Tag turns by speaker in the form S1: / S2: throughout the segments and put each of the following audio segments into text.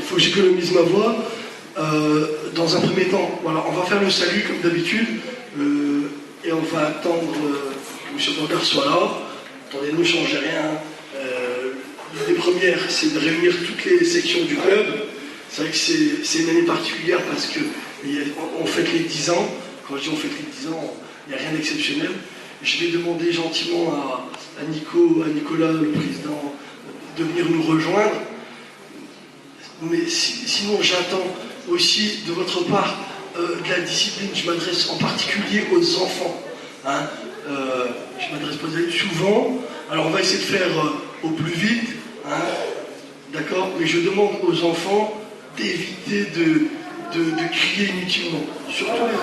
S1: faut que j'économise ma voix. Dans un premier temps, voilà, on va faire le salut comme d'habitude et on va attendre que M. Blanquer soit là. Attendez, ne changez rien. L'idée première, c'est de réunir toutes les sections du club. C'est vrai que c'est une année particulière parce qu'on fête les 10 ans. Quand je dis on fête les 10 ans, il n'y a rien d'exceptionnel. Je vais demander gentiment à Nicolas, le président, de venir nous rejoindre. Mais sinon, j'attends aussi de votre part de la discipline. Je m'adresse en particulier aux enfants. Hein. Je m'adresse pas aux adultes souvent. Alors, on va essayer de faire au plus vite. Hein. D'accord? Mais je demande aux enfants d'éviter de crier inutilement. Surtout les...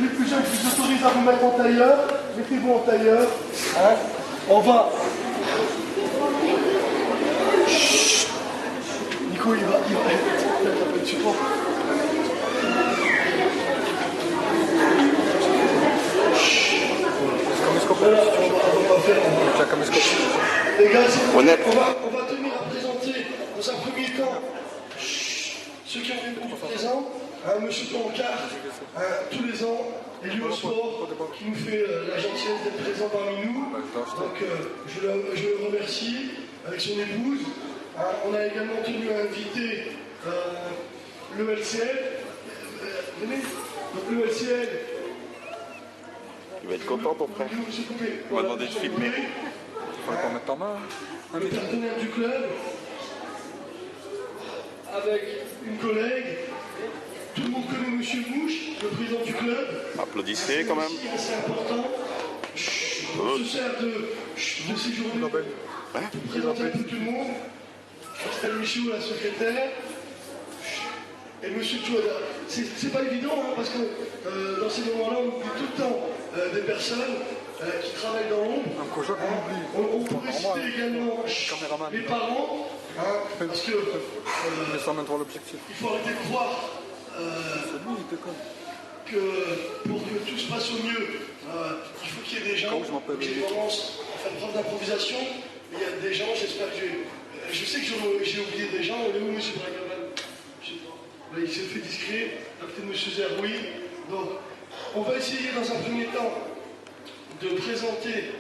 S1: Les plus jeunes, je vous autorise à vous mettre en tailleur. Mettez-vous en tailleur. Hein. On va... Chut. Nico, il va... Tu prends. Voilà, on va faire... Les gars, on va tenir à présenter dans un premier temps ceux qui ont répondu présents. M. Blanquer, tous les ans, élu au sport, qui nous fait la gentillesse d'être présent parmi nous. Donc je le remercie avec son épouse. On a également tenu à inviter le LCL. Venez. Donc le LCL.
S2: Il va être content ton frère. On va demander de filmer. Il faut qu'on mette en main.
S1: Le partenaire du club. Avec une collègue. Tout le monde connaît M. Mouche, le président du club.
S2: Applaudissez quand même.
S1: C'est important. On se sert de ces journées pour présenter un peu tout le monde. Christelle Michaud, la secrétaire. Et M. Touada. C'est pas évident, hein, parce que dans ces moments-là, on oublie tout le temps des personnes qui travaillent dans l'ombre. On pourrait citer également les parents, hein, parce que il faut arrêter de croire que pour que tout se passe au mieux, il faut qu'il y ait des gens qui commencent à faire preuve d'improvisation. Il y a des gens, j'espère que je sais que j'ai oublié des gens. Il est où M. Bragaman? Il s'est fait discret, peut-être M. Zeroui. Donc, on va essayer dans un premier temps de présenter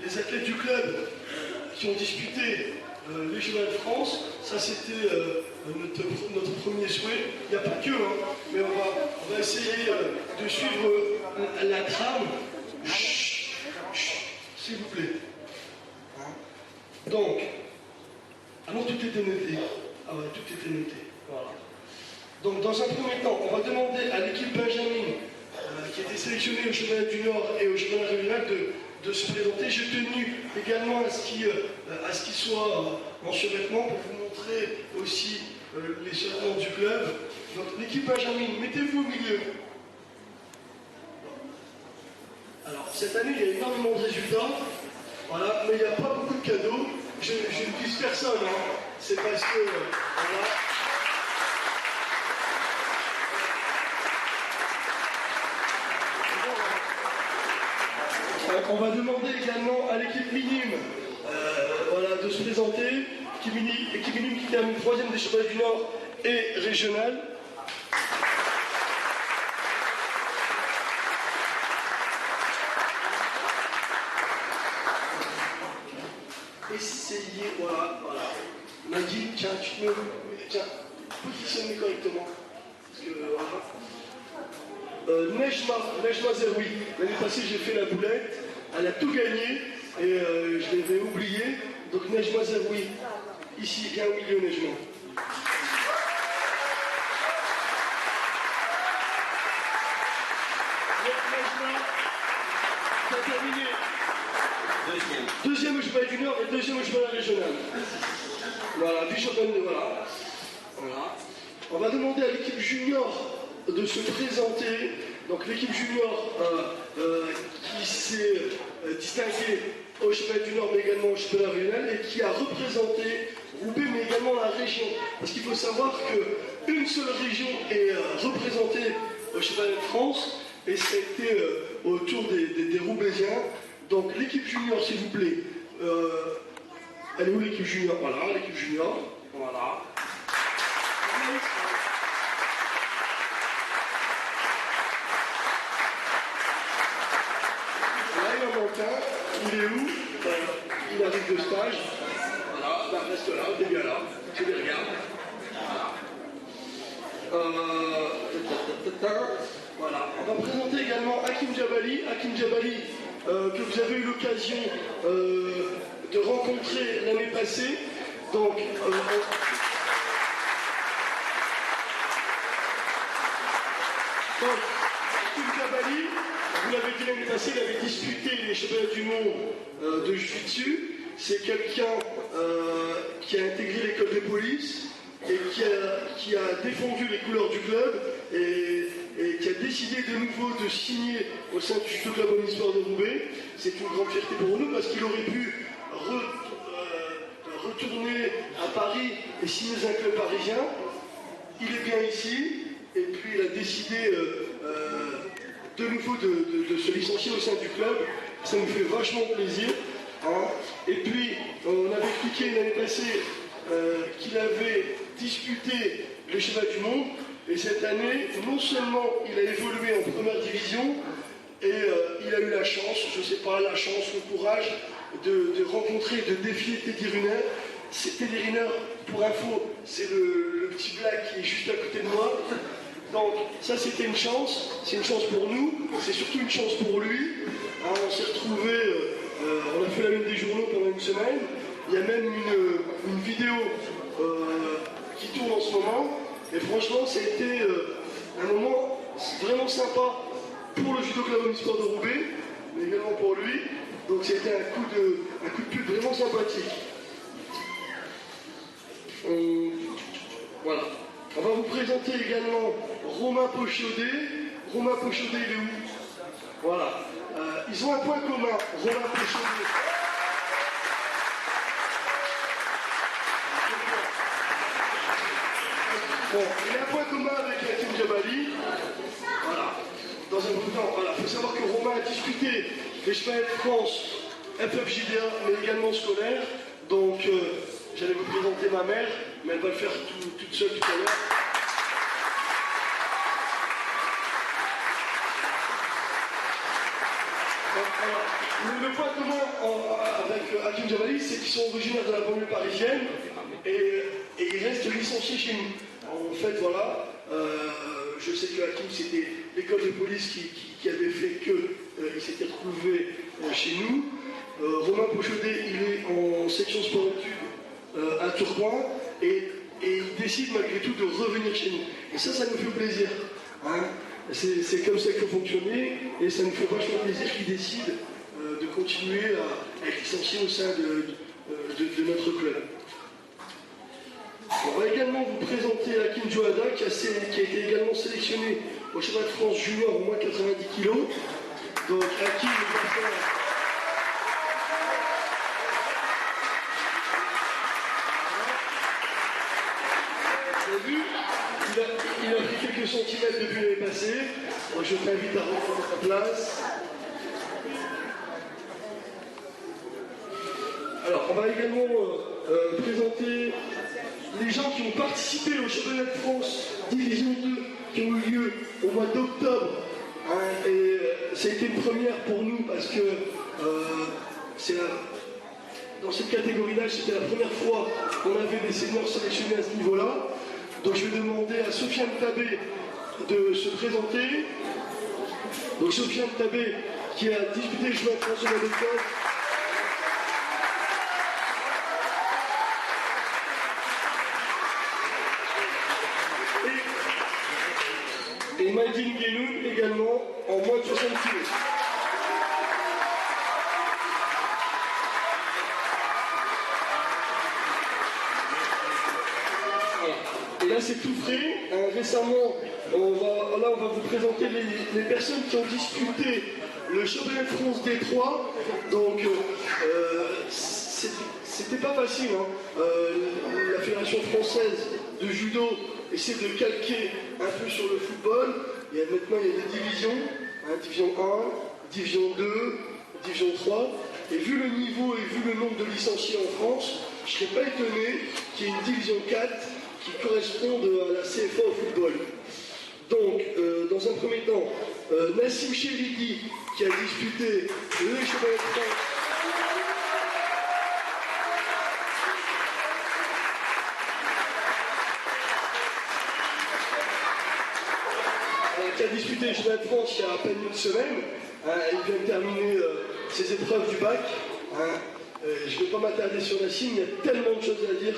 S1: les athlètes du club qui ont disputé les Jeux de France. Ça, c'était notre premier souhait. Il n'y a pas que, hein, mais on va essayer de suivre la trame. S'il vous plaît. Donc, alors tout était noté. Ah ouais, tout était noté. Voilà. Donc, dans un premier temps, on va demander à l'équipe Benjamin, qui a été sélectionnée au Championnat du Nord et au Championnat régional, de se présenter. J'ai tenu également à ce qu'il soit en survêtement pour vous montrer aussi les survêtements du club. Donc, l'équipe Benjamin, mettez-vous au milieu. Alors, cette année, il y a énormément de résultats. Voilà, mais il n'y a pas beaucoup de cadeaux. Je ne vise personne, hein. C'est parce que... voilà. On va demander également à l'équipe minime voilà, de se présenter. Équipe minime qui termine 3e des championnats du Nord et régional. Essayez, voilà. Maggie, tiens, tu te mets, tiens, positionne correctement. Parce que, voilà. Nejma Zeroui. L'année passée, j'ai fait la boulette. Elle a tout gagné et je l'avais oublié. Donc Nejma Zeroui, ici, viens au milieu, Nejma. Nejma, tu as terminé. Deuxième au championnat du Nord et deuxième au championnat régional. Voilà, vice-championne de voilà. On va demander à l'équipe junior de se présenter. Donc l'équipe junior qui s'est distinguée au championnat du Nord, mais également au championnat régional, et qui a représenté Roubaix, mais également la région. Parce qu'il faut savoir qu'une seule région est représentée au championnat de France, et c'était au tour des Roubaisiens. Donc l'équipe junior, s'il vous plaît. Elle est où l'équipe junior? Voilà, l'équipe junior. Voilà. Là, il en manque un. Il est où? Il arrive de stage. Voilà, bah, reste là, t'es bien là. Tu les regardes. Voilà. On va présenter également Hakim Djabali. Hakim Djabali, que vous avez eu l'occasion de rencontrer l'année passée. Donc, Hakim Djabali, vous l'avez dit l'année passée, il avait disputé les championnats du monde de Jiu-Jitsu. C'est quelqu'un qui a intégré l'école de police et qui a défendu les couleurs du club et qui a décidé de nouveau de signer au sein du Judo Club Omnisport de Roubaix. C'est une grande fierté pour nous parce qu'il aurait pu retourner à Paris et signer dans un club parisien. Il est bien ici et puis il a décidé de nouveau de se licencier au sein du club. Ça nous fait vachement plaisir. Hein. Et puis on avait expliqué l'année passée qu'il avait disputé le championnat du monde. Et cette année, non seulement il a évolué en première division, et il a eu la chance, je ne sais pas, la chance, le courage de rencontrer, de défier Teddy Riner. Teddy Riner, pour info, c'est le petit black qui est juste à côté de moi. Donc ça c'était une chance, c'est une chance pour nous, c'est surtout une chance pour lui. Hein, on s'est retrouvés, on a fait la une des journaux pendant une semaine. Il y a même une vidéo qui tourne en ce moment. Et franchement, ça a été un moment vraiment sympa pour le Judo Club Omnisport de Roubaix, mais également pour lui. Donc c'était un coup de pub vraiment sympathique. Voilà. On va vous présenter également Romain Pochaudet. Romain Pochaudet, il est où? Voilà. Ils ont un point commun, Romain Pochaudet. Bon, il a un point commun avec Hakim Djabali. Voilà. Dans un premier temps, voilà. Il faut savoir que Romain a disputé les championnats de France, FFJDA, mais également scolaire. Donc, j'allais vous présenter ma mère, mais elle va le faire toute seule tout à l'heure. Le point commun avec Hakim Djabali, c'est qu'ils sont originaires de la banlieue parisienne et ils restent licenciés chez nous. En fait, voilà, je sais que Hakim, c'était l'école de police qui avait fait qu'il s'était retrouvé chez nous. Romain Pochaudet, il est en section sport-études à Tourcoing et il décide malgré tout de revenir chez nous. Et ça nous fait plaisir. Hein. C'est comme ça qu'il faut fonctionner et ça nous fait vachement plaisir qu'il décide de continuer à être licencié au sein de notre club. On va également vous présenter Hakim Djouada qui a été également sélectionné au championnat de France junior au moins 90 kg. Donc Hakim va faire... Vous avez vu, il a pris quelques centimètres depuis l'année passée. Moi, je t'invite à reprendre ta place. Alors, on va également présenter les gens qui ont participé au championnat de France Division 2 qui ont eu lieu au mois d'octobre. Hein, et ça a été une première pour nous parce que dans cette catégorie d'âge, c'était la première fois qu'on avait des seniors sélectionnés à ce niveau-là. Donc je vais demander à Sofiane Tabé de se présenter. Donc Sofiane Tabé qui a disputé le championnat de France au mois d'octobre. Et Maïdine Guénoun également en moins de 60 kg. Voilà. Et là c'est tout frais. Récemment, on va vous présenter les personnes qui ont disputé le championnat de France Détroit. Donc, c'était pas facile. Hein. La Fédération française de judo essaie de calquer un peu sur le football. Maintenant, il y a des divisions. Hein, division 1, division 2, division 3. Et vu le niveau et vu le nombre de licenciés en France, je ne serais pas étonné qu'il y ait une division 4 qui corresponde à la CFA au football. Donc, dans un premier temps, Nassim Chéridi, qui a disputé les championnats de France. Qui a disputé les championnats de France il y a à peine une semaine. Il vient de terminer ses épreuves du bac. Je ne vais pas m'attarder sur Nassim, il y a tellement de choses à dire.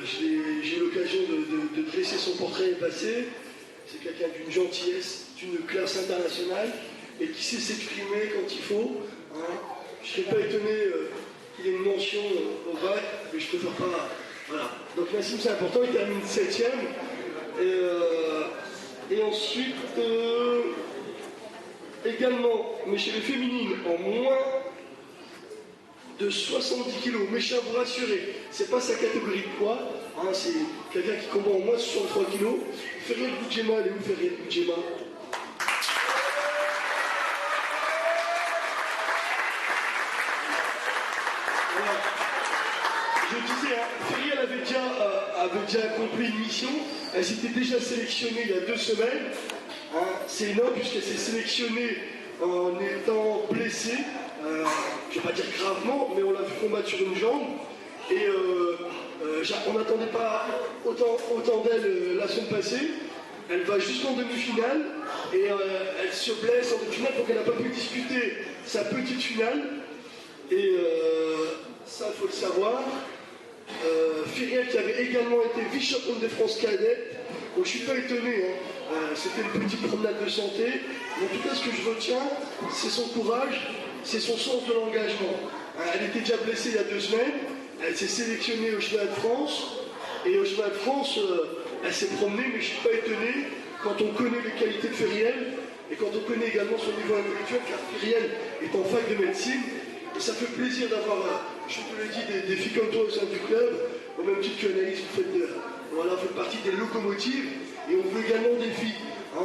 S1: J'ai eu l'occasion de dresser son portrait passé. C'est quelqu'un d'une gentillesse, d'une classe internationale et qui sait s'exprimer quand il faut. Je ne serais pas étonné qu'il ait une mention au bac, mais je ne préfère pas. Voilà. Donc Nassim, c'est important, il termine 7ème. Et ensuite, également, mais chez les féminines, en moins de 70 kg. Mais je tiens à vous rassurer, c'est pas sa catégorie de poids, c'est quelqu'un qui combat en moins de 63 kg. Feriel Boudjema, elle est où Feriel Boudjema? Voilà. Je disais, Feriel avait déjà accompli une mission, elle s'était déjà sélectionnée il y a 2 semaines. C'est énorme puisqu'elle s'est sélectionnée en étant blessée, je ne vais pas dire gravement, mais on l'a vu combattre sur une jambe. Et on n'attendait pas autant d'elle la semaine passée. Elle va jusqu'en demi-finale et elle se blesse en demi-finale donc elle n'a pas pu disputer sa petite finale. Et ça, il faut le savoir. Feriel qui avait également été vice-championne de France cadette. Donc je ne suis pas étonné, c'était une petite promenade de santé. Mais en tout cas, ce que je retiens, c'est son courage, c'est son sens de l'engagement. Elle était déjà blessée il y a 2 semaines, elle s'est sélectionnée au championnat de France. Et au championnat de France, elle s'est promenée, mais je ne suis pas étonné quand on connaît les qualités de Feriel et quand on connaît également son niveau intellectuel, car Feriel est en fac de médecine. Et ça fait plaisir d'avoir, je te le dis, des filles comme toi au sein du club, au même titre que Anaïs, vous faites partie des locomotives, et on veut également des filles.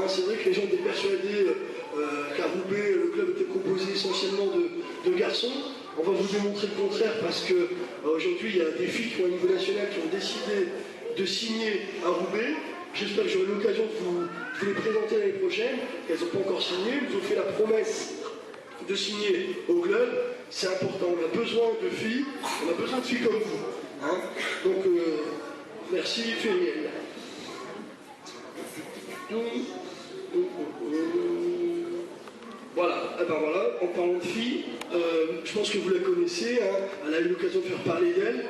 S1: C'est vrai que les gens étaient persuadés qu'à Roubaix, le club était composé essentiellement de garçons. On va vous démontrer le contraire parce que aujourd'hui, il y a des filles qui ont un niveau national qui ont décidé de signer à Roubaix. J'espère que j'aurai l'occasion de vous les présenter l'année prochaine. Elles n'ont pas encore signé, elles nous ont fait la promesse de signer au club. C'est important, on a besoin de filles, on a besoin de filles comme vous. Donc, merci Feriel. Voilà, voilà, en parlant de filles, je pense que vous la connaissez, elle a eu l'occasion de faire parler d'elle.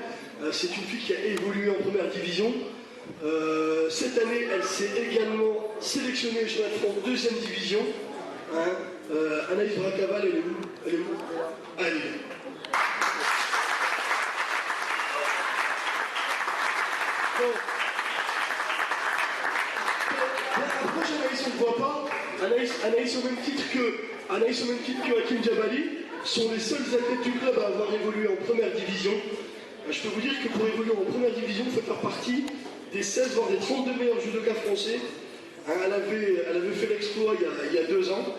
S1: C'est une fille qui a évolué en première division. Cette année, elle s'est également sélectionnée au championnat de France 2e division. Anaïs Bracaval, elle est où? Elle est où? Elle est là. Après, Anaïs, on ne voit pas. Anaïs, au même titre que Hakim Djabali, sont les seuls athlètes du club à avoir évolué en première division. Je peux vous dire que pour évoluer en première division, il faut faire partie des 16 voire des 32 meilleurs judokas français. Elle avait fait l'exploit il y a 2 ans.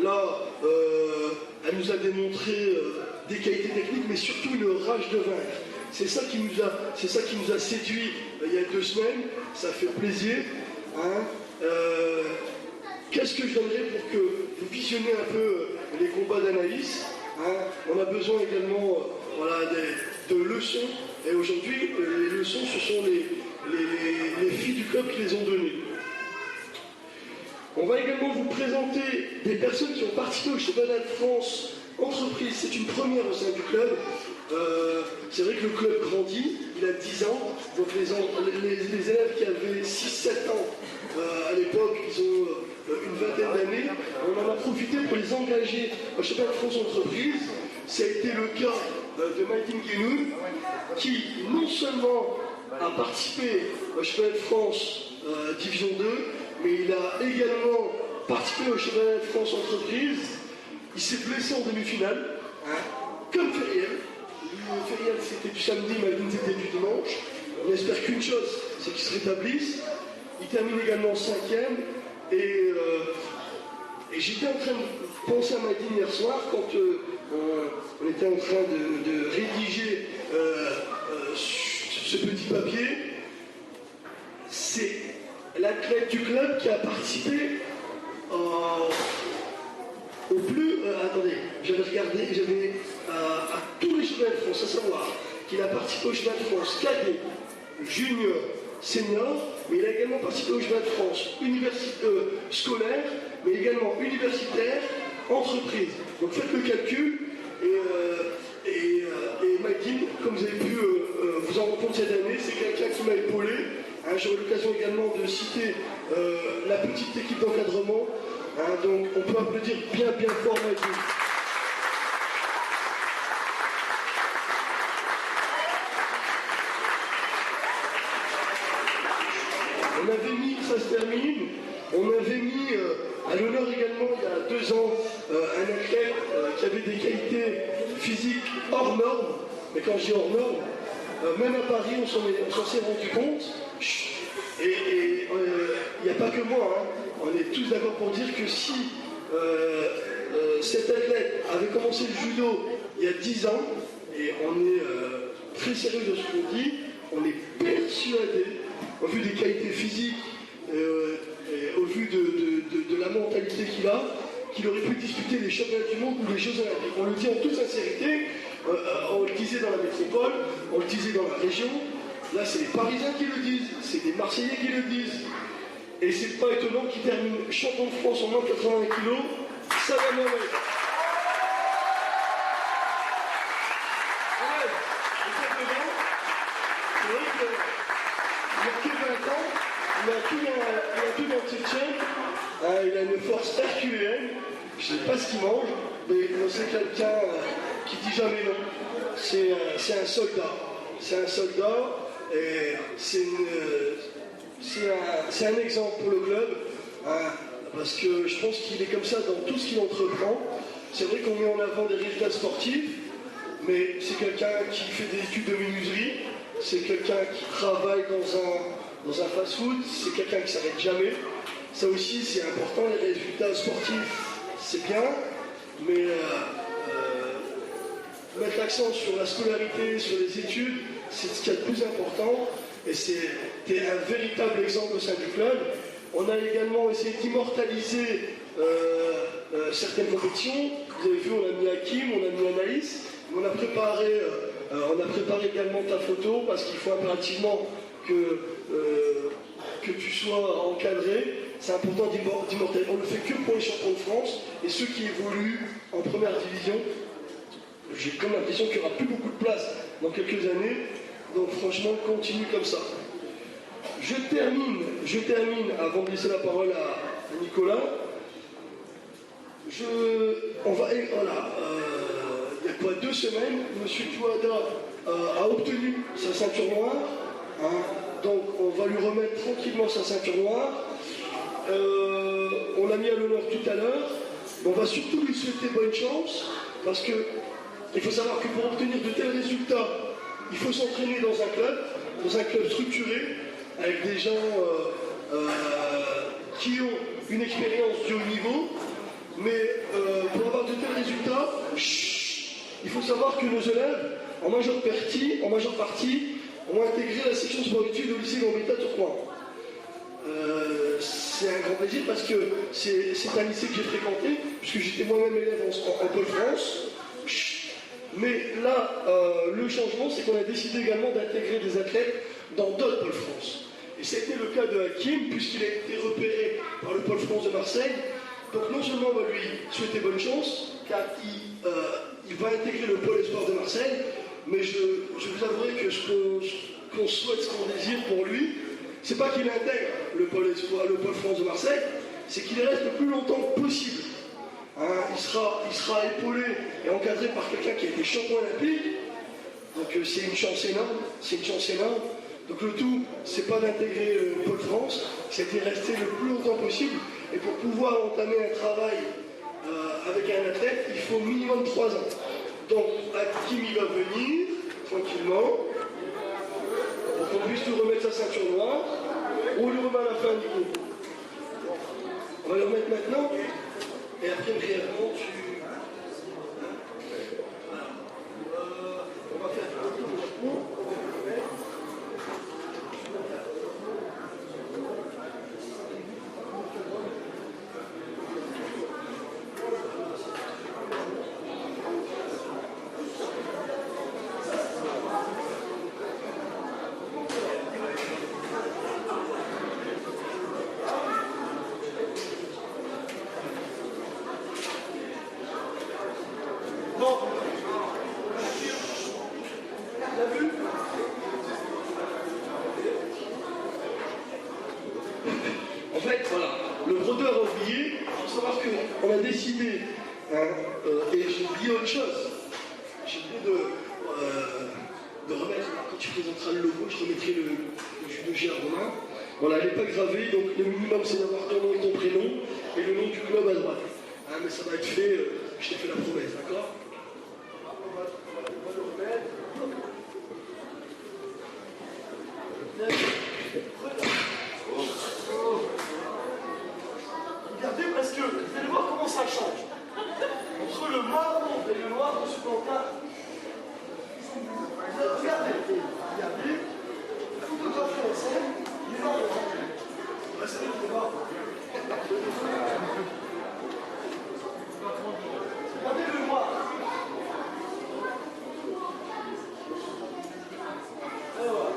S1: Là, elle nous a démontré des qualités techniques, mais surtout une rage de vaincre. C'est ça qui nous a séduit il y a 2 semaines. Ça fait plaisir. Qu'est-ce que je donnerais pour que vous visionnez un peu les combats d'Anaïs? On a besoin également de leçons. Et aujourd'hui, les leçons, ce sont les filles du club qui les ont données. On va également vous présenter des personnes qui ont participé au championnat de France entreprise. C'est une première au sein du club. C'est vrai que le club grandit, il a 10 ans. Donc les élèves qui avaient 6-7 ans à l'époque, ils ont une vingtaine d'années. On en a profité pour les engager au championnat de France entreprise. Ça a été le cas de Maïtine Guénoun, qui non seulement a participé au championnat de France Division 2, Il a également participé au championnat de France entreprise. Il s'est blessé en demi-finale, comme Feriel. Feriel, c'était du samedi, Malvin, c'était du dimanche. On espère qu'une chose, c'est qu'il se rétablisse. Il termine également 5e. Et j'étais en train de penser à Malvin hier soir quand on était en train de rédiger ce petit papier. C'est l'athlète du club qui a participé au plus... attendez, j'avais regardé, à tous les championnats de France, à savoir qu'il a participé au championnat de France cadet, junior, senior, mais il a également participé au championnat de France scolaire, mais également universitaire, entreprise. Donc faites le calcul, et Magin, comme vous avez pu vous en rendre compte cette année, c'est quelqu'un qui m'a épaulé. J'aurai l'occasion également de citer la petite équipe d'encadrement. Donc on peut applaudir bien fort Magin. On avait mis, ça se termine, on avait mis à l'honneur également il y a 2 ans un athlète qui avait des qualités physiques hors normes, mais quand je dis hors normes, même à Paris on s'en s'est rendu compte, et il n'y a pas que moi, on est tous d'accord pour dire que si cet athlète avait commencé le judo il y a 10 ans, et on est très sérieux de ce qu'on dit, on est persuadé, au vu des qualités physiques, et au vu de la mentalité qu'il aurait pu disputer les championnats du monde ou les Jeux Olympiques. On le dit en toute sincérité, on le disait dans la métropole, on le disait dans la région, là c'est les Parisiens qui le disent, c'est des Marseillais qui le disent, et c'est pas étonnant qu'il termine champion de France en moins de 80 kg, ça va m'aider. Il a tout dans le Tchétchène, il a une force herculéenne, je ne sais pas ce qu'il mange, mais c'est quelqu'un qui dit jamais non. C'est un soldat. C'est un soldat et c'est un exemple pour le club, parce que je pense qu'il est comme ça dans tout ce qu'il entreprend. C'est vrai qu'on met en avant des résultats sportifs, mais c'est quelqu'un qui fait des études de menuiserie, c'est quelqu'un qui travaille dans un fast-food, c'est quelqu'un qui ne s'arrête jamais. Ça aussi, c'est important, les résultats sportifs, c'est bien, mais mettre l'accent sur la scolarité, sur les études, c'est ce qui est le plus important, et c'était un véritable exemple au sein du club. On a également essayé d'immortaliser certaines compétitions. Vous avez vu, on a mis Hakim, on a mis Anaïs, on a préparé également ta photo, parce qu'il faut impérativement que tu sois encadré. C'est important d'immortaliser. On ne le fait que pour les champions de France et ceux qui évoluent en première division. J'ai comme l'impression qu'il n'y aura plus beaucoup de place dans quelques années. Donc franchement, continue comme ça. Je termine avant de laisser la parole à Nicolas. Voilà. Il y a quoi, 2 semaines, M. Touada a obtenu sa ceinture noire. Donc on va lui remettre tranquillement sa ceinture noire. On l'a mis à l'honneur tout à l'heure. On va surtout lui souhaiter bonne chance, parce que il faut savoir que pour obtenir de tels résultats, il faut s'entraîner dans un club structuré, avec des gens qui ont une expérience du haut niveau. Mais pour avoir de tels résultats, il faut savoir que nos élèves, en majeure partie, ont intégré la section sport-études au lycée Gambetta Tourcoing. C'est un grand plaisir parce que c'est un lycée que j'ai fréquenté, puisque j'étais moi-même élève en Pôle France. Mais là, le changement, c'est qu'on a décidé également d'intégrer des athlètes dans d'autres Pôles France. Et ça a été le cas de Hakim, puisqu'il a été repéré par le Pôle France de Marseille. Donc non seulement on va lui souhaiter bonne chance, car il va intégrer le Pôle Espoir de Marseille, mais je vous avouerai que ce qu'on souhaite, ce qu'on désire pour lui, c'est pas qu'il intègre le Pôle Espoir, le Pôle France de Marseille, c'est qu'il y reste le plus longtemps possible. Il sera épaulé et encadré par quelqu'un qui a été champion olympique, donc c'est une chance énorme, Donc le tout, c'est pas d'intégrer Pôle France, c'est d'y rester le plus longtemps possible. Et pour pouvoir entamer un travail avec un athlète, il faut minimum 3 ans. Donc Hakim il va venir tranquillement pour qu'on puisse lui remettre sa ceinture noire. On lui remet à la fin du coup. On va le remettre maintenant. Et après brièvement tu. On va faire un tour de Japon. Bon, t'as vu? En fait, voilà, le brodeur a oublié. Il faut savoir qu'on a décidé, et j'ai oublié autre chose. J'ai oublié de remettre, quand tu présenteras le logo, je remettrai le judo G à Romain. Voilà, elle n'est pas gravée, donc le minimum c'est d'avoir ton nom et ton prénom, et le nom du club à droite. Mais ça va être fait, je t'ai fait la promesse, d'accord? On va le remettre. Regardez parce que vous allez voir comment ça change. Entre le marron et le noir, on se compare. Regardez. Photographie ensemble, il est marron. Restez le marron. Regardez le noir. Et voilà.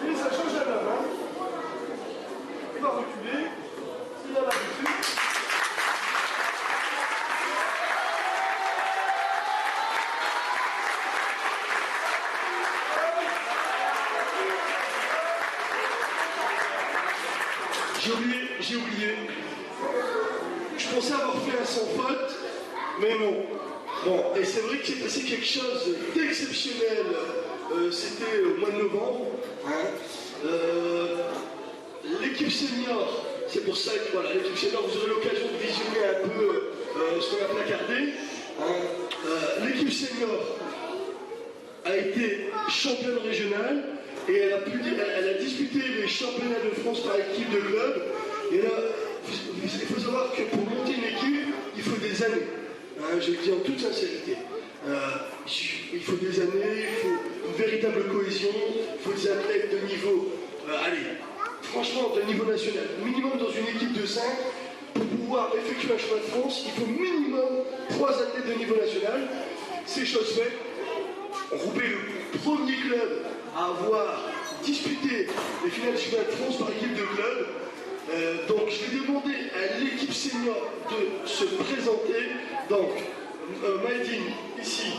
S1: Oui, ça change la main. Il va reculer. Il a l'habitude. J'ai oublié. Je pensais avoir fait un sans faute, mais non. Bon, et c'est vrai que c'est passé quelque chose d'exceptionnel. C'était au mois de novembre. L'équipe senior, c'est pour ça que voilà, l'équipe senior, vous aurez l'occasion de visionner un peu ce qu'on a placardé. L'équipe senior a été championne régionale et elle a disputé les championnats de France par équipe de club. Et là, il faut savoir que pour monter une équipe, il faut des années. Je le dis en toute sincérité. Il faut des années, il faut une véritable cohésion, il faut des athlètes de niveau, franchement, de niveau national. Minimum dans une équipe de 5, pour pouvoir effectuer un championnat de France, il faut minimum 3 athlètes de niveau national. C'est chose faite. Roubaix est le premier club à avoir disputé les finales du championnat de France par équipe de club. Donc je vais demander à l'équipe senior de se présenter. Donc Maïdine ici.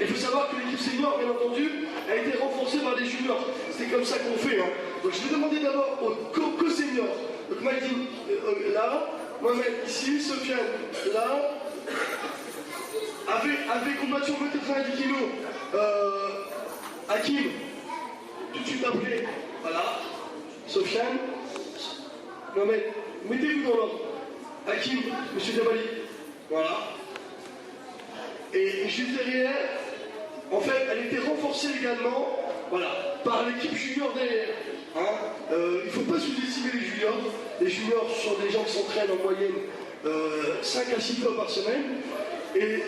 S1: Il faut savoir que l'équipe senior, bien entendu, a été renforcée par les juniors. C'est comme ça qu'on fait. Donc je vais demander d'abord aux co-seniors. Donc Maïdine là, Mohamed ici, Sofiane là. Avec combattu au 90 kg, Hakim, tout de suite après, voilà, Sofiane, Mohamed, mettez-vous dans l'ordre, Hakim, Monsieur Jabali, voilà, et juste derrière, en fait, elle était renforcée également, voilà, par l'équipe junior derrière, il ne faut pas sous-estimer les juniors sont des gens qui s'entraînent en moyenne 5 à 6 fois par semaine. Et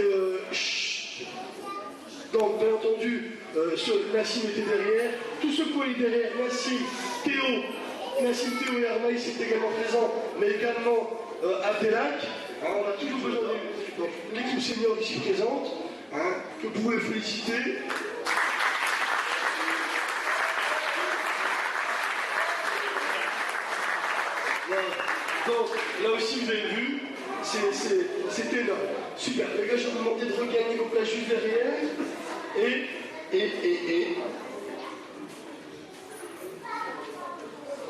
S1: donc, bien entendu, Nassim était derrière. Tous ceux qui étaient derrière, Nassim, Théo et Armaïs étaient également présents, mais également Abdelak. On a toujours besoin de l'équipe senior ici présente, que vous pouvez féliciter. Voilà. Donc, là aussi, vous avez vu. C'est énorme. Super. Les gars, je vais vous demander de regagner vos places juste derrière. Et.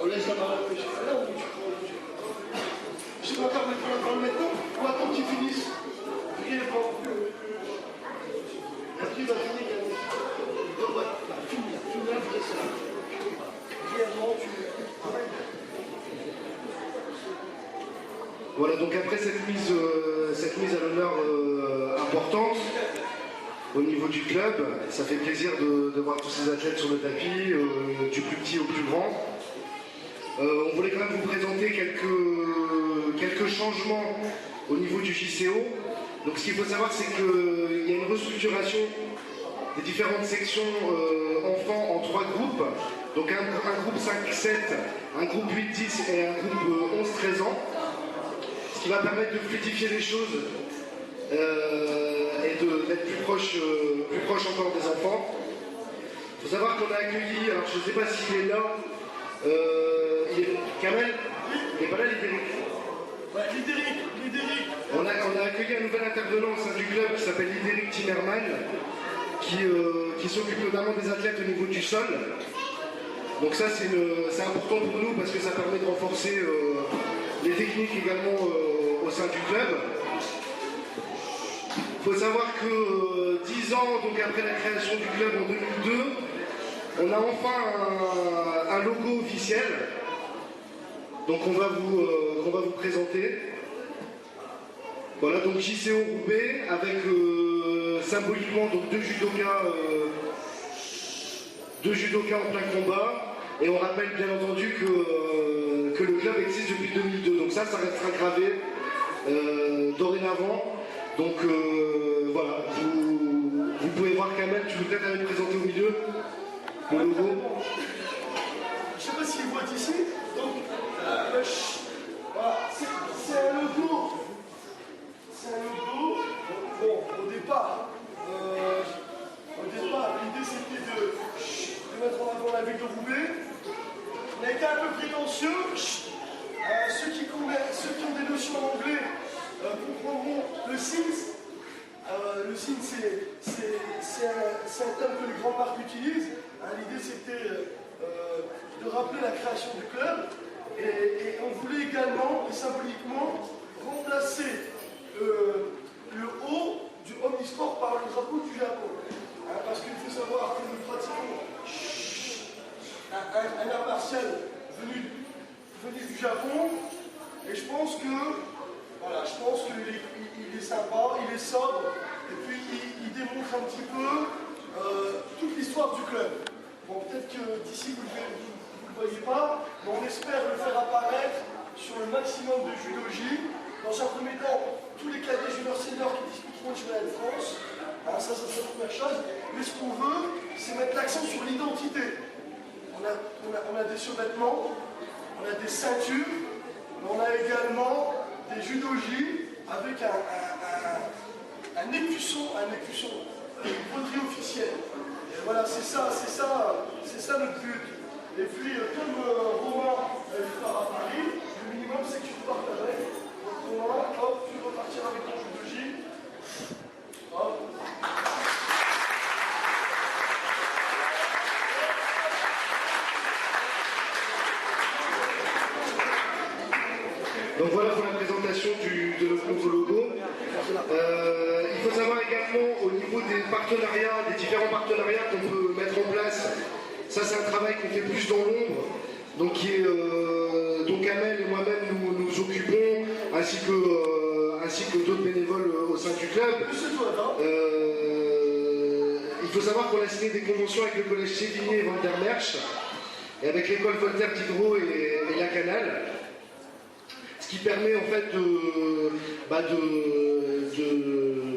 S1: On laisse la parole à monsieur. Là, je sais pas encore mettre la parole maintenant. On attend que tu finisses brièvement.
S3: Voilà, donc après cette mise à l'honneur importante au niveau du club, ça fait plaisir de voir tous ces athlètes sur le tapis, du plus petit au plus grand. On voulait quand même vous présenter quelques changements au niveau du JCO. Donc ce qu'il faut savoir, c'est qu'il y a une restructuration des différentes sections enfants en 3 groupes. Donc un groupe 5-7, un groupe 8-10 et un groupe 11-13 ans. Ce qui va permettre de fluidifier les choses et d'être plus proche encore des enfants. Il faut savoir qu'on a accueilli, alors je ne sais pas s'il est là, Kamel, il n'est pas là, Lidéric.
S1: Ouais, Lidéric.
S3: On a accueilli un nouvel intervenant au sein du club qui s'appelle Lidéric Timmerman, qui s'occupe notamment des athlètes au niveau du sol. Donc ça c'est important pour nous parce que ça permet de renforcer les techniques également au sein du club. Il faut savoir que 10 ans donc après la création du club en 2002, on a enfin un logo officiel. Donc on va vous présenter. Voilà, donc JCO Roubaix avec symboliquement donc deux judokas en plein combat. Et on rappelle bien entendu que le club existe depuis 2002. Donc ça restera gravé dorénavant. Donc voilà, vous pouvez voir Kamel, tu veux peut-être aller le présenter au milieu, le logo.
S1: Je ne sais pas s'il voit ici. Donc, voilà, c'est un logo. C'est un logo. Bon, au départ, l'idée c'était de mettre en avant la ville de Roubaix. On a été un peu prétentieux. Ceux qui ont des notions en anglais comprendront le SINS. Le SINS, c'est un terme que les grandes marques utilisent. L'idée c'était de rappeler la création du club. Et on voulait également, et symboliquement, remplacer le haut du omnisport par le drapeau du Japon. Parce qu'il faut savoir que nous pratiquons un art martial venu du Japon. Et je pense que voilà, il est sympa, il est sobre, et puis il démontre un petit peu toute l'histoire du club. Bon, peut-être que d'ici vous ne le voyez pas, mais on espère le faire apparaître sur le maximum de judoji. Dans un premier temps, tous les cadets juniors seniors qui disputeront le championnat de France. Ça c'est la première chose. Mais ce qu'on veut, c'est mettre l'accent sur l'identité. On a des survêtements, on a des ceintures, mais on a également des judoji avec un écusson, une broderie officielle. Et voilà, c'est ça notre but. Et puis, comme Romain part à Paris, le minimum c'est que tu partes avec. Donc Romain, hop, tu repartiras avec ton judoji. Hop.
S3: Donc voilà pour la présentation de notre nouveau logo. Il faut savoir également au niveau des partenariats, des différents partenariats qu'on peut mettre en place. Ça c'est un travail qu'on fait plus dans l'ombre. Donc dont Kamel et moi-même nous occupons, ainsi que d'autres bénévoles au sein du club. Il faut savoir qu'on a signé des conventions avec le collège Sévigné et Van der Merch, et avec l'école Voltaire d'Hydro et la Canal. Ce qui permet en fait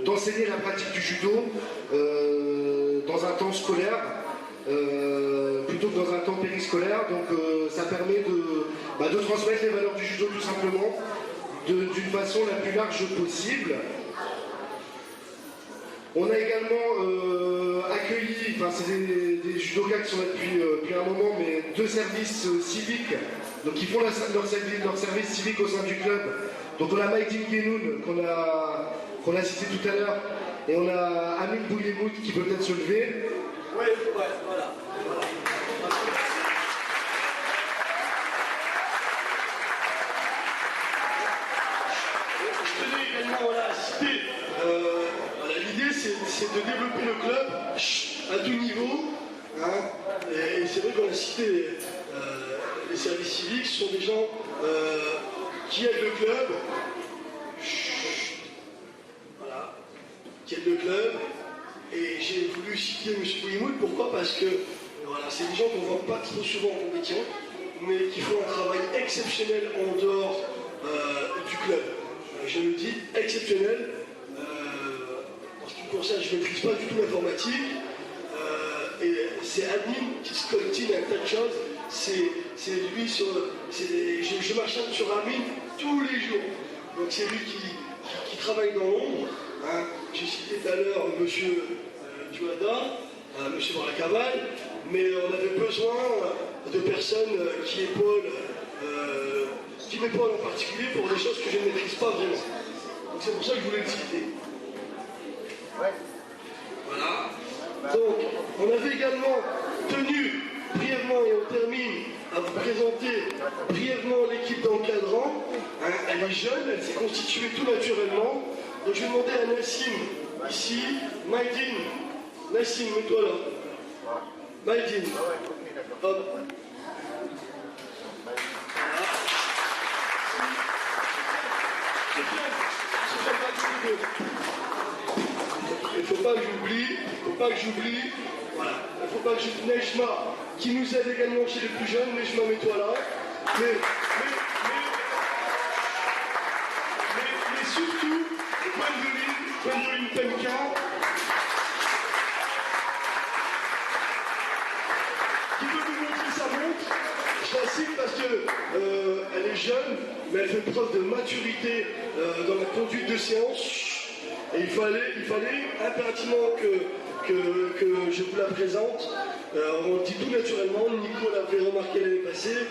S3: d'enseigner la pratique du judo dans un temps scolaire plutôt que dans un temps périscolaire. Donc ça permet de transmettre les valeurs du judo tout simplement d'une façon la plus large possible. On a également accueilli, enfin c'est des judokas qui sont là depuis un moment, mais 2 services civiques, donc ils font leur service civique au sein du club. Donc on a Maïdine Genoun qu'on a cité tout à l'heure, et on a Amin Bouyemout qui peut peut-être se lever.
S1: Oui, voilà. Je tenais également à citer, l'idée c'est de développer le club à tout niveau. Et c'est vrai qu'on a cités, les services civiques, sont des gens qui aident le club. Voilà, qui aident le club. Et j'ai voulu citer M. Bouillimoul, pourquoi? Parce que voilà, c'est des gens qu'on ne voit pas trop souvent en compétition, mais qui font un travail exceptionnel en dehors du club. Je le dis, exceptionnel. En ce qui me concerne, je ne maîtrise pas du tout l'informatique. Et c'est admin qui se coltine un tas de choses. C'est lui sur. Je m'acharne sur admin tous les jours. Donc c'est lui qui travaille dans l'ombre. Hein. J'ai cité tout à l'heure M. Duada, M. Bracavale, mais on avait besoin de personnes qui m'épaulent en particulier pour des choses que je ne maîtrise pas vraiment. Donc c'est pour ça que je voulais le citer. Voilà. Donc, on avait également tenu brièvement, et on termine, à vous présenter brièvement l'équipe d'encadrant. Hein, elle est jeune, elle s'est constituée tout naturellement. Donc je vais demander à Nassim, ici, Maïdine. Nassim, mets-toi là. Maïdine. Hop. Il ne faut pas que j'oublie, voilà, il ne faut pas que j'oublie Nejma, qui nous aide également chez les plus jeunes. Nejma, mets-toi là. Mais surtout, Gwendoline Penka, qui veut nous montrer sa montre. Je la cite parce qu'elle est jeune, mais elle fait preuve de maturité dans la conduite de séance. Et il fallait impérativement que je vous la présente. On le dit tout naturellement, Nico l'avait remarqué l'année passée,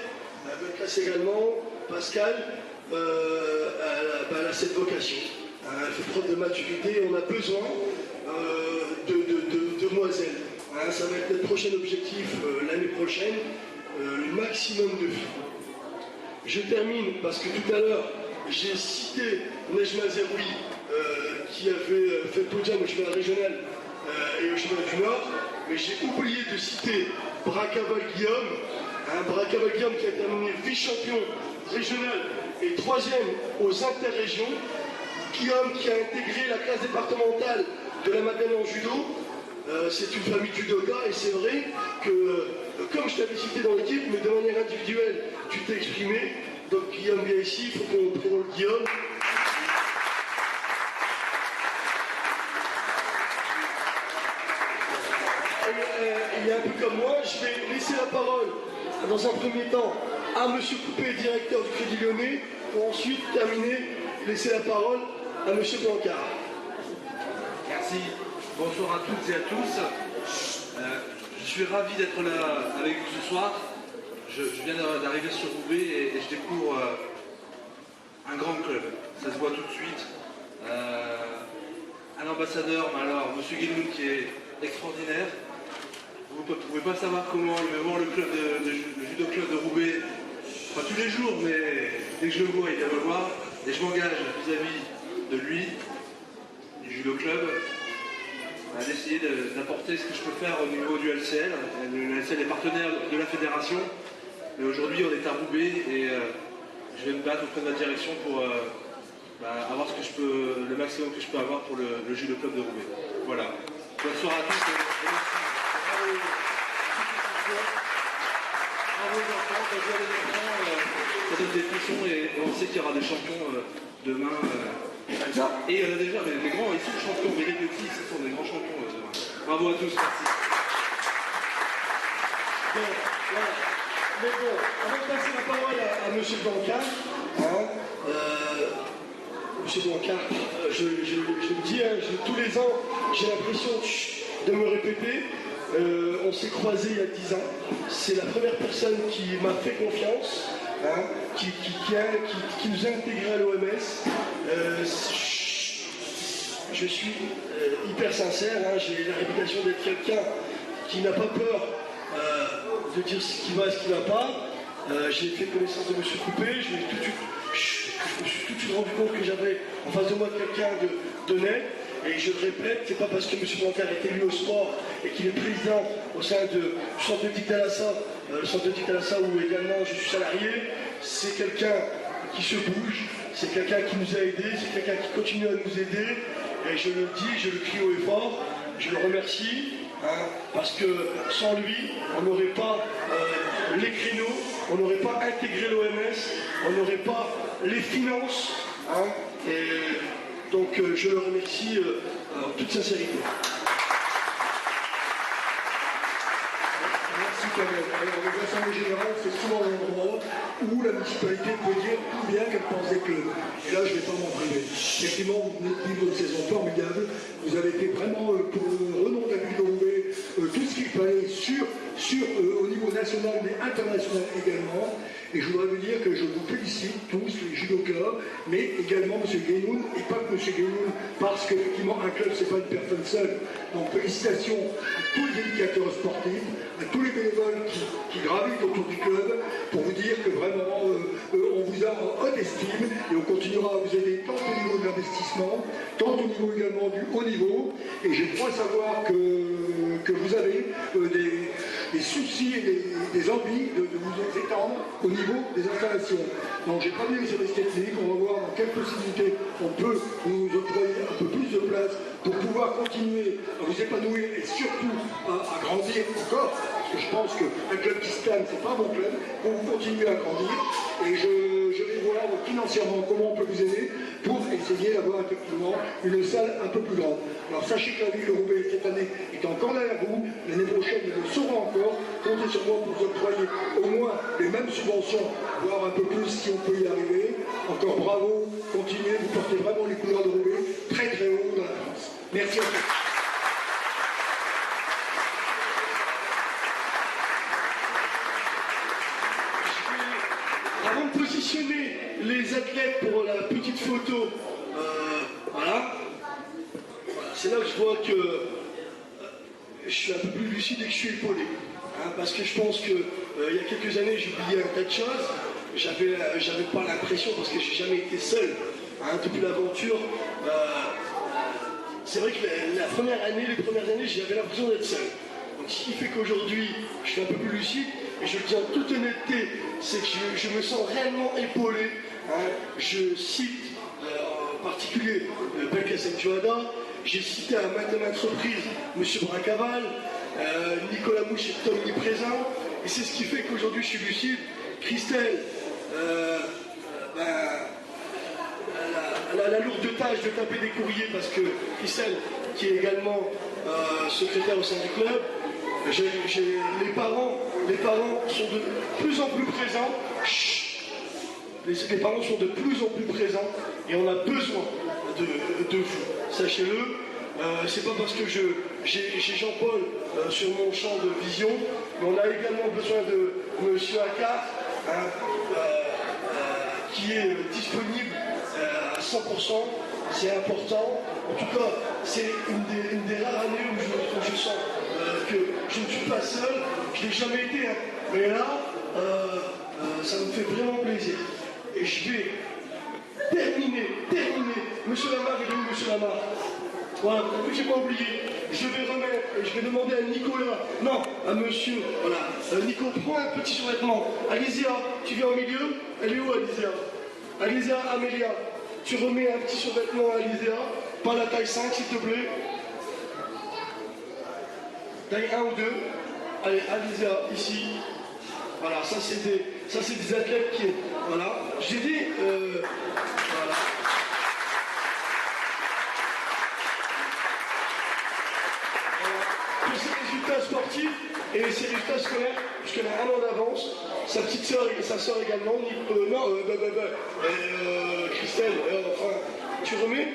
S1: Belkas également, Pascal, elle a cette vocation. Elle fait preuve de maturité et on a besoin de demoiselles. Ça va être notre prochain objectif l'année prochaine, le maximum de filles. Je termine parce que tout à l'heure, j'ai cité Nejma Zeroui, qui avait fait le podium au chemin régional et au chemin du Nord, mais j'ai oublié de citer Bracavale Guillaume, Bracavale Guillaume qui a terminé vice-champion régional et 3e aux interrégions. Guillaume qui a intégré la classe départementale de la Madeleine en judo. C'est une famille judoka et c'est vrai que, comme je t'avais cité dans l'équipe, mais de manière individuelle, tu t'es exprimé. Donc Guillaume vient ici, il faut qu'on présente Guillaume. Il est un peu comme moi, je vais laisser la parole dans un premier temps à M. Coupé, directeur du Crédit Lyonnais, pour ensuite terminer, laisser la parole à M. Blancard.
S4: Merci, bonsoir à toutes et à tous. Je suis ravi d'être là avec vous ce soir. Je viens d'arriver sur Roubaix et je découvre un grand club. Ça se voit tout de suite. Un ambassadeur, mais alors M. Guilmoun qui est extraordinaire. Vous ne pouvez pas savoir comment il me vend le judo club de Roubaix, pas tous les jours, mais dès que je le vois, il vient me voir. Et je m'engage vis-à-vis de lui, du judo club, à essayer d'apporter ce que je peux faire au niveau du LCL. Le LCL est partenaire de la fédération, mais aujourd'hui on est à Roubaix et je vais me battre auprès de la direction pour avoir le maximum que je peux avoir pour le judo club de Roubaix. Voilà. Bonsoir à tous et merci. Bravo aux enfants, quand je vois les enfants, ça donne des frissons et on sait qu'il y aura des champions demain. Et il y en a déjà, mais les grands ils sont champions, mais les petits ils sont des grands champions demain. Bravo à tous, merci.
S1: Bon, voilà. Mais bon, avant de passer la parole à M. Blancard, M. Blancard, je le dis, tous les ans, j'ai l'impression de me répéter. On s'est croisés il y a 10 ans. C'est la première personne qui m'a fait confiance, qui nous a intégrés à l'OMS. Je suis hyper sincère, j'ai la réputation d'être quelqu'un qui n'a pas peur de dire ce qui va et ce qui ne va pas. J'ai fait connaissance de M. Coupé, je me suis tout de suite rendu compte que j'avais en face de moi quelqu'un d'honnête. Et je le répète, c'est pas parce que M. Blancard est élu au sport et qu'il est président au sein du centre de d'Alassa le centre de Talassa où également je suis salarié, c'est quelqu'un qui se bouge, c'est quelqu'un qui nous a aidés, c'est quelqu'un qui continue à nous aider, et je le dis, je le crie haut et fort, je le remercie, hein, parce que sans lui, on n'aurait pas les créneaux, on n'aurait pas intégré l'OMS, on n'aurait pas les finances, hein, et donc je le remercie en toute sincérité.
S5: Merci quand même. Alors, les assemblées générales, c'est souvent l'endroit où la municipalité peut dire tout bien qu'elle pense des clubs. Et là, je ne vais pas m'en priver. Effectivement, vous venez de vivre une saison formidable. Vous avez fait vraiment, pour le renom de la ville de Roubaix, tout ce qu'il fallait au niveau national, mais international également. Et je voudrais vous dire que je vous félicite tous, les judokas, mais également M. Guénoun, et pas que M. Guénoun, parce qu'effectivement, un club, c'est pas une personne seule. Donc, félicitations à tous les éducateurs sportifs, à tous les bénévoles qui gravitent autour du club, pour vous dire que vraiment, on vous a en haute estime, et on continuera à vous aider tant au niveau de l'investissement, tant au niveau également du haut niveau. Et je crois savoir que vous avez des soucis et des envies de vous étendre au niveau des installations. Donc j'ai pas vu les services techniques, on va voir dans quelles possibilités on peut nous octroyer un peu plus de place pour pouvoir continuer à vous épanouir et surtout à grandir encore, parce que je pense qu'un club qui stagne, c'est pas un bon club, pour vous continuer à grandir. Et je vais voir financièrement comment on peut vous aider pour essayer d'avoir effectivement une salle un peu plus grande. Alors sachez que la ville de Roubaix cette année est encore derrière vous, l'année prochaine nous le saurons encore, comptez sur moi pour vous octroyer au moins les mêmes subventions, voire un peu plus si on peut y arriver. Encore bravo, continuez, vous portez vraiment les couleurs de Roubaix très très haut dans la France. Merci à tous.
S1: Avant de positionner les athlètes pour la petite photo, voilà, c'est là que je vois que je suis un peu plus lucide et que je suis épaulé. Hein, parce que je pense qu'il y a quelques années, j'oubliais un tas de choses. J'avais pas l'impression, parce que j'ai jamais été seul, hein, depuis l'aventure. C'est vrai que les premières années, j'avais l'impression d'être seul. Donc ce qui fait qu'aujourd'hui, je suis un peu plus lucide, et je le dis en toute honnêteté, c'est que je me sens réellement épaulé. Hein. Je cite en particulier Belkacem Joada, j'ai cité à maintes reprises M. Bracaval, Nicolas Mouche est omniprésent, et c'est ce qui fait qu'aujourd'hui je suis lucide. Christelle, elle a la lourde tâche de taper des courriers, parce que Christelle, qui est également secrétaire au sein du club, les parents sont de plus en plus présents. Les parents sont de plus en plus présents, et on a besoin de vous, sachez-le. C'est pas parce que j'ai Jean-Paul sur mon champ de vision, mais on a également besoin de M. Accard, hein, qui est disponible à 100%, c'est important. En tout cas, c'est une des rares années où je sens que je ne suis pas seul, je n'ai jamais été, hein. Mais là, ça me fait vraiment plaisir. Et je vais terminer. Monsieur Lamar, il est où, Monsieur Lamar? Voilà, j'ai pas oublié. Je vais remettre, et je vais demander à Nicolas, non, à monsieur, voilà. Nico, prends un petit survêtement. Alizéa, tu viens au milieu? Elle est où, Alizéa? Alizéa, Amélia, tu remets un petit survêtement à Alizéa, pas la taille 5, s'il te plaît. Taille 1 ou 2. Allez, Alizéa, ici. Voilà, ça c'est des athlètes qui... Voilà, j'ai dit... voilà. Pour ses résultats sportifs et ses résultats scolaires, puisqu'elle a un an d'avance, sa petite sœur et sa sœur également, Christelle, enfin, tu remets?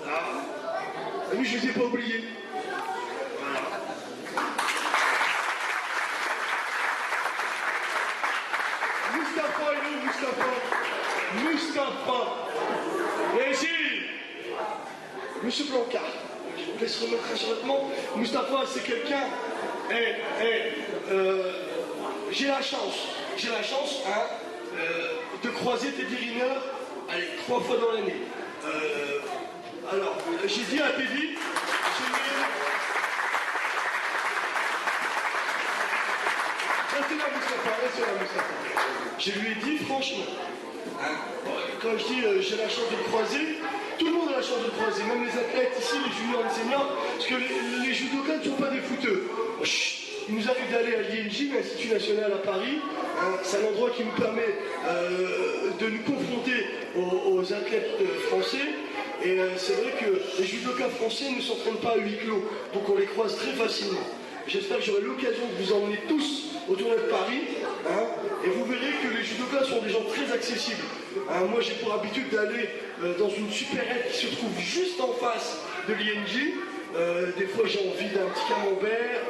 S1: Ah oui, je ne les ai pas oubliés. Voilà. Mustapha est où, Mustapha? Et ici, Monsieur Blancard, je vous laisse remettre un survêtement. Mustapha, c'est quelqu'un. J'ai la chance, hein, de croiser Teddy Riner, 3 fois dans l'année. Alors, j'ai dit à Teddy,
S5: restez là, Moustapha, restez là, Moustapha. Je lui ai dit franchement, hein, quand je dis j'ai la chance de le croiser, tout le monde a la chance de le croiser, même les athlètes ici, les juniors, les seniors, parce que les judokas ne sont pas des fouteux. Il nous arrive d'aller à l'INJ, l'Institut National à Paris. C'est un endroit qui nous permet de nous confronter aux athlètes français. Et c'est vrai que les judokas français ne s'entraînent pas à huis clos, donc on les croise très facilement. J'espère que j'aurai l'occasion de vous emmener tous au tournoi de Paris, hein, et vous verrez que les judokas sont des gens très accessibles. Moi j'ai pour habitude d'aller dans une supérette qui se trouve juste en face de l'INJ. Des fois j'ai envie d'un petit camembert,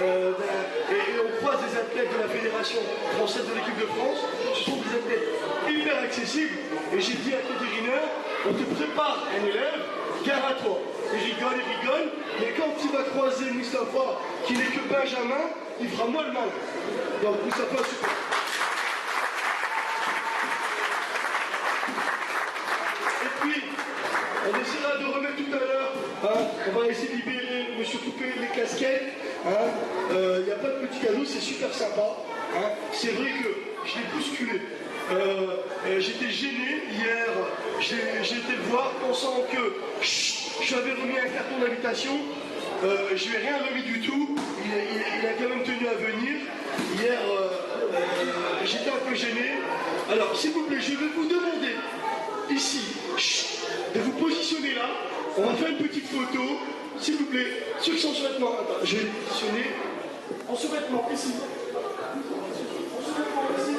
S5: et on croise des athlètes de la Fédération française de l'équipe de France. Ce sont des athlètes hyper accessibles. Et j'ai dit à Katerina, on te prépare un élève, gare à toi. Il rigole, mais quand il va croiser Moustapha, qui n'est que Benjamin, il fera moins le mal. Donc Moustapha, super. Et puis, on essaiera de remettre tout à l'heure, hein, on va essayer de libérer M. Coupé les casquettes. Il n'y a pas de petit cadeau, c'est super sympa. Hein. C'est vrai que je l'ai bousculé. J'étais gêné hier, j'ai été le voir pensant que je lui avais remis un carton d'invitation. Je lui ai rien remis du tout. Il a quand même tenu à venir. Hier, j'étais un peu gêné. Alors, s'il vous plaît, je vais vous demander ici de vous positionner là. On va faire une petite photo. S'il vous plaît, ceux qui sont en sous-vêtements, attends, je vais les positionner en sous-vêtements ici. En sous-vêtements ici.